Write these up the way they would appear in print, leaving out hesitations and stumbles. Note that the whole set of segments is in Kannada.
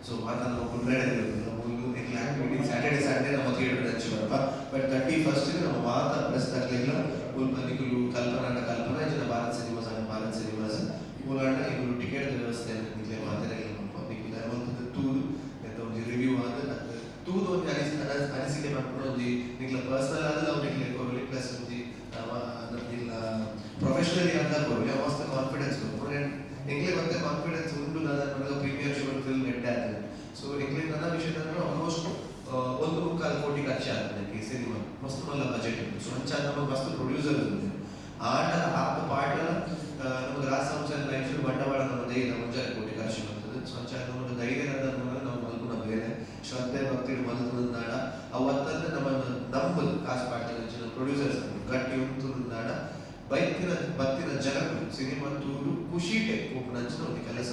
ಸೊ ಮಾತನ್ನು ಮುನ್ನಡೆದಿರೋದಿಲ್ಲ ಆಕ್ಟಿವಿಟಿ ಸ್ಯಾಟರ್ಡೆ ಸಂಡೇ ನಮ್ಮ ಥಿಯೇಟರ್ ಹಚ್ಚಿ ಬರಪ್ಪ ಬಟ್ 31st ನಮ್ಮ ಮಾತ ಪ್ರೆಸ್ ತಕ್ಕಲಿಲ್ಲ ನಿಕಲು ಕಲ್ಪನಾ ಜನ ಭಾರತ್ ಸಿನಿಮಾಸ್ ಮೂಲಕ ಇವರು ಟಿಕೆಟ್ ವ್ಯವಸ್ಥೆ ನಿಕ್ಲೆ ಮಾತಾಡಿಲ್ಲ ನಿಕ್ಲ ಒಂದು ತೂದು ಎಂತ ಒಂದು ರಿವ್ಯೂ ಆದ ತೂದು ಒಂದು ಅನಿಸಿಕೆ ಮಾಡ್ಕೊಂಡು ಒಂದು ನಿಕ್ಲ ಪರ್ಸನಲ್ ಆದ ನಾವು ನಿಕ್ಲೆ ಕೊರಲಿ ಪ್ಲಸ್ ಒಂದು ಇಲ್ಲ ಪ್ರೊಫೆಷನಲಿ ಅಂತ ಕೊರಲಿ ಮಸ್ತ್ ಕಾನ್ಫಿಡೆನ್ಸ್ ಎಂಗ್ಲೆ ಮತ್ತೆ ಕಾನ್ಫಿಡೆನ್ಸ್ ಉಂಟು ನನಗೆ ಪ್ರೀಮಿಯರ್ ಶೋ ಫಿಲ್ಮ್ ಎಡ್ಡೆ ಆಗ್ತದೆ ಸೊ ಎಂಗ್ಲೆ ನನ್ನ ವಿಷಯದಲ್ಲಿ ಆಲ್ಮೋಸ್ಟ್ 1.25 ಕೋಟಿ ಖರ್ಚು ಆಗ್ತದೆ ಈ ಸಿನಿಮಾ ಮಸ್ತ್ ಮಲ್ಲ ಬಜೆಟ್ ಉಂಟು ಸೊ ಅಂಚ ನಮ್ಮ ಮಸ್ತ್ ಪ್ರೊಡ್ಯೂಸರ್ ಉಂಟು ಆಟ ಪಾಠ ನಮಗೆ ರಾಜಸಂಸ್ಥೆ ಲೈಫ್ ಬಂಡವಾಳ ನಮ್ಮ ಧೈರ್ಯ 1.5 ಕೋಟಿ ಖರ್ಚು ಬರ್ತದೆ ಸೊ ಅಂಚ ನಮಗೆ ಧೈರ್ಯ ನಾವು ಮಲ್ಪುನ ಬೇರೆ ಶ್ರದ್ಧೆ ಭಕ್ತಿ ಮಲ್ಪುನಾಡ ಅವತ್ತಂದ್ರೆ ನಮ್ಮದು ಕಾಸು ಪಾಡ್ತದೆ ಪ್ರೊಡ್ಯೂಸರ್ಸ್ ಗಟ್ಟಿ ಉಂಟುನಾಡ ಬತ್ತಿನ ಜನರು ಸಿನಿಮಾ ತೂರು ಖುಷಿಟೆ ನಂಚಿನ ಒಂದು ಕೆಲಸ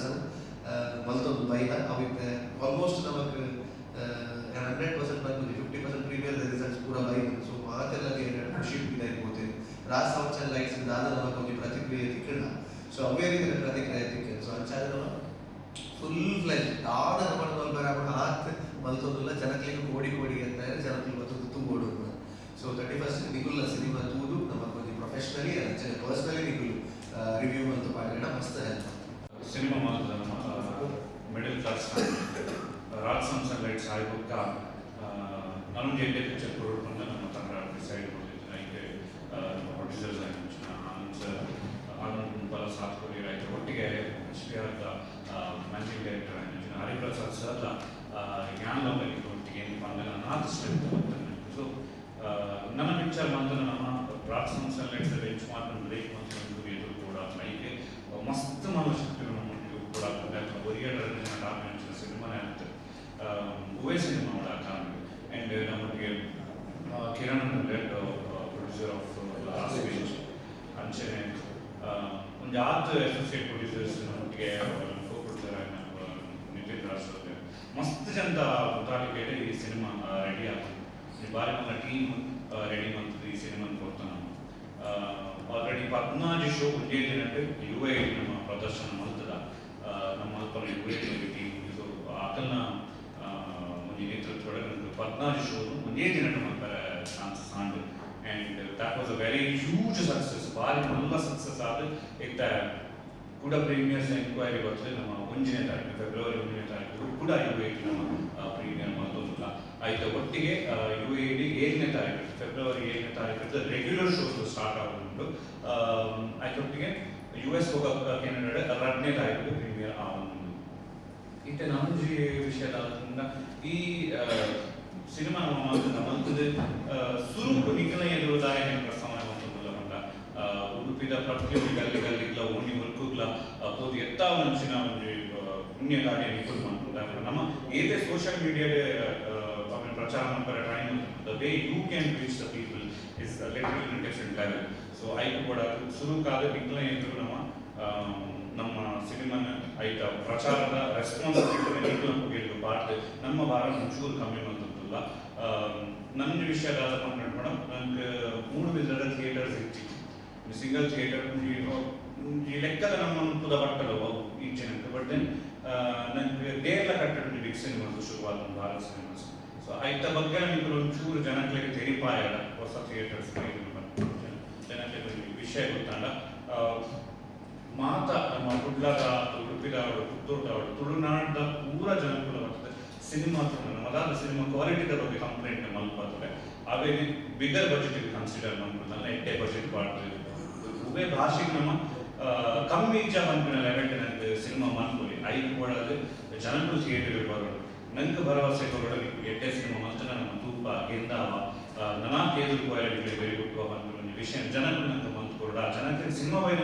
ಮಲ್ತೊಂದು ಬೈನ ಅವಿತ್ತೆ ಆಲ್ಮೋಸ್ಟ್ ನಮಗೆ 100% ಬಂದಿದೆ 50% ಪ್ರೀಮಿಯರ್ ರಿಸಲ್ಟ್ಸ್ ಪೂರ ಬೈದು ಸೊ ಮಾತೆಲ್ಲ ಖುಷಿ ಇರ್ಬೋದು ರಾಜ್ ಸಂಸ್ಥೆ ಲೈಕ್ಸ್ ಆದ ನಮಗೆ ಒಂದು ಪ್ರತಿಕ್ರಿಯೆ ತಿಕ್ಕಲ್ಲ ಸೊ ಅವೇ ರೀತಿಯ ಪ್ರತಿಕ್ರಿಯೆ ತಿಕ್ಕ ಸೊ ಅಂಚಾದ ನಮ್ಮ ಫುಲ್ ಫ್ಲೆಜ್ ಆದ ನಮ್ಮ ಬರಾಬರ್ ಹಾತ್ ಮಲ್ತೊಂದಿಲ್ಲ ಜನಕ್ಲಿಗೆ ಕೋಡಿ ಅಂತ ಜನಕ್ಲಿಗೆ ಮತ್ತೊಂದು ಓಡೋದು ಸೊ 31st ನಿಗುಲ್ಲ ಸಿನಿಮಾ ತೂದು ನಮಗೆ ಒಂದು ಪ್ರೊಫೆಷನಲಿ ಪರ್ಸನಲಿ ನಿಗುಲು ರಿವ್ಯೂ ಅಂತ ಪಾಡಿನ ಮಸ್ತ್ ಸಿನಿಮಾ ಮಾತ್ರ ನಮ್ಮ ಮಿಡಲ್ ಕ್ಲಾಸ್ ರಾಜಸಂಸ್ಥೆ ಲೈಟ್ಸ್ ಆಯ್ಬುಕ್ಕ ನಾನು ಎಡ್ಡೆ ಪಿಕ್ಚರ್ ಕೊಡೋದು ನಮ್ಮ ತಂಡ ಡಿಸೈಡ್ ಮಾಡಿದ್ದು ನೈಗೆ ಪ್ರೊಡ್ಯೂಸರ್ಸ್ ಆಗಿನ ಆನ್ಸರ್ ಆನಂದ್ ಬಲ ಸಾಥ್ ಕೊಡಿ ರೈತರು ಒಟ್ಟಿಗೆ ಶ್ರೀಯಾದ ಮ್ಯಾನೇಜಿಂಗ್ ಡೈರೆಕ್ಟರ್ ಆಗಿನ ಹರಿಪ್ರಸಾದ್ ಸರ್ ಜ್ಞಾನ ಒಟ್ಟಿಗೆ ಬಂದ ನಾಲ್ಕು ಸ್ಟ್ರೆಂತ್ ಸೊ ನನ್ನ ಪಿಕ್ಚರ್ ಬಂದು ನಮ್ಮ ರಾಜಸಂಸ್ಥೆ ಲೈಟ್ಸ್ ಬೆಂಚ್ ಮಾರ್ಕ್ ಬ್ರೇಕ್ ಮತ್ತು ಎದುರು ಕೂಡ ನೈಗೆ ಮಸ್ತ್ ಮನಶಕ್ತಿ ನಮ್ಮ ಕೂಡ ಒರಿಯೇಟರ್ ಡಾಕ್ಯುಮೆಂಟ್ಸ್ ಸಿನಿಮಾನೇ ಆಗ್ತದೆ ಉವೆ ಸಿನಿಮಾ ಕಾಮಿಡಿ ಆ್ಯಂಡ್ ನಮಗೆ Kiran producer of last bench ಅಂಚನೆ ಒಂದು 8 ಅಸೋಸಿಯೇಟ್ ಪ್ರೊಡ್ಯೂಸರ್ಸ್ ನಮಗೆ ಕೋ ಪ್ರೊಡ್ಯೂಸರ್ ನಿತಿನ್ ರಾಜ್ ಮಸ್ತ್ ಜನದ ಮುತಾಲಿಕೆ ಈ ಸಿನಿಮಾ ರೆಡಿ ಆಗ್ತದೆ ಈ ಬಾರಿ ನಮ್ಮ ಟೀಮ್ ರೆಡಿ ಮಾಡ್ತದೆ ಈ ಸಿನಿಮಾ ಕೊಡ್ತಾನೆ ಆಲ್ರೆಡಿ 14 ಶೋ ಒಂದೇ ದಿನಕ್ಕೆ UA ನಮ್ಮ ಪ್ರದರ್ಶನ ಮಾಡ್ತದ ನಮ್ಮ UA ಟೀಮ್ ಇದು ಆಕಲ್ನ ಒಂದು ನೇತೃತ್ವದೊಳಗೆ 14 ಶೋ ಒಂದೇ ದಿನ ನಮ್ಮ chances and and that was a very huge success ಭಾರಿ നല്ല ಸಕ್ಸಸ್ ಆದ ಇತ್ತ ಕೂಡ ಪ್ರೀಮಿಯರ್ಸ್ ಎನ್ಕ್ವೈರಿ ಬರ್ತದೆ ನಮ್ಮ 1ನೇ ತಾರೀಕು ಫೆಬ್ರವರಿ 1ನೇ ತಾರೀಕು ಕೂಡ UA ನಮ್ಮ ಪ್ರೀಮಿಯರ್ ಮಾಡೋದಿಲ್ಲ ಆಯ್ತು ಒಟ್ಟಿಗೆ UA 7ನೇ ತಾರೀಕು ಫೆಬ್ರವರಿ 7ನೇ ತಾರೀಕು ರೆಗ್ಯುಲರ್ ಶೋಸ್ ಸ್ಟಾರ್ಟ್ ಆಗುವುದು ಆಯ್ತೊಟ್ಟಿಗೆ US ಹೋಗೋಕೆ 2ನೇ ತಾರೀಕು ಪ್ರೀಮಿಯರ್ ಆಗುವುದು ಇತ್ತೆ ನಮ್ಮಜಿ ವಿಷಯದ ಈ ಸಿನಿಮಾ ನಮ್ಮಂತದ್ದು ಸುರುಕು ನಿಖಲ ಎದುರುದಾಯ ಪ್ರಸ್ತಾವನೆ ಮಾಡ್ತದಲ್ಲ ಮಂಡ ಉಡುಪಿದ ಪ್ರತಿಯೊಂದು ಗಲ್ಲಿಗಲ್ಲಿಗ್ಲ ಓಣಿ ವರ್ಕುಗ್ಲ ಪೋದು ಎತ್ತ ಮನುಷ್ಯನ ಒಂದು ಪುಣ್ಯ ಕಾರ್ಯ ನಿಖಲ್ ಮಾಡ್ತದೆ ನಮ್ಮ ಏದೇ ಸೋಷಿಯಲ್ ಮೀಡಿಯಾದ ಪ್ರಚಾರ ಮಾಡ್ತಾರೆ time the way you can reach the people is literally in different level so ಐದು ಕೂಡ ಸುರುಕಾದ ನಿಖಲ ಎದುರು ನಮ್ಮ ಸಿನಿಮಾನ ಆಯ್ತ ಪ್ರಚಾರದ ರೆಸ್ಪಾನ್ಸಿಬಿಲಿಟಿ ನಿಖಲ ಬಾರ್ದು ನಮ್ಮ ಭಾರ ಒಂಚೂರು ಕಮ್ಮಿ ಮಾಡ್ತಿಲ್ಲ ನನ್ನ ವಿಷಯದ ಮೇಡಮ್ ನನಗೆ 3 ವಿಧದ ಥಿಯೇಟರ್ಸ್ ಇತ್ತು ಸಿಂಗಲ್ ಥಿಯೇಟರ್ ಈ ಲೆಕ್ಕದ ನಮ್ಮ ಪುದ ಬಟ್ಟಲು ಅವು ಈ ಜನಕ್ಕೆ ಬಟ್ ದೆನ್ ನನಗೆ ಡೇರ್ಲ ಕಟ್ಟಡ ಬಿಗ್ ಸಿನಿಮಾಸ್ ಶುರುವಾದ ಭಾರತ್ ಸಿನಿಮಾಸ್ ಸೊ ಆಯ್ತ ಬಗ್ಗೆ ನಿಮಗೆ ಒಂಚೂರು ಜನಗಳಿಗೆ ತೆರಿಪಾಯ ಹೊಸ ಥಿಯೇಟರ್ಸ್ ಜನಕ್ಕೆ ವಿಷಯ ಗೊತ್ತಾಂಡ ಮಾತ ನಮ್ಮ ಕುಡ್ಲದ ಉಡುಪಿದವಳು ಪುತ್ತೂರ್ದವಳು ತುಳುನಾಡದ ಪೂರ ಜನಕುಲ ಬರ್ತದೆ ಸಿನಿಮಾ ಮೊದಲ ಸಿನಿಮಾ ಕ್ವಾಲಿಟಿದ ಬಗ್ಗೆ ಕಂಪ್ಲೇಂಟ್ ಮಲ್ಪತ್ತವೆ ಅವೇ ಬಿಗರ್ ಬಜೆಟ್ ಕನ್ಸಿಡರ್ ಮಾಡ್ಕೊಳ್ತಾನೆ ಎಟ್ಟೆ ಬಜೆಟ್ ಮಾಡ್ತೀವಿ ಉಭಯ ಭಾಷೆಗೆ ನಮ್ಮ ಕಮ್ಮಿ ಇಚ್ಛಾ ಬಂದ್ಬಿಡ ಲೆವೆಲ್ ನನಗೆ ಸಿನಿಮಾ ಮಾಡ್ಕೊಳ್ಳಿ ಐದು ಕೊಡೋದು ಜನಗಳು ಥಿಯೇಟರ್ ಬರೋದು ನಂಗೆ ಭರವಸೆ ಕೊಡೋದು ಎಟ್ಟೆ ಸಿನಿಮಾ ಮಾತ್ರ ನಮ್ಮ ತೂಪ ಗೆಂದಾವ ನನಾ ಕೇಂದ್ರ ಕ್ವಾಲಿಟಿ ವೆರಿ ಗುಡ್ ಬಂದ್ಬಿಡೋ ವಿಷಯ ಜನಗಳು ನಂಗೆ ಬಂದು ಕೊಡ ಜನಕ್ಕೆ ಸಿನಿಮಾ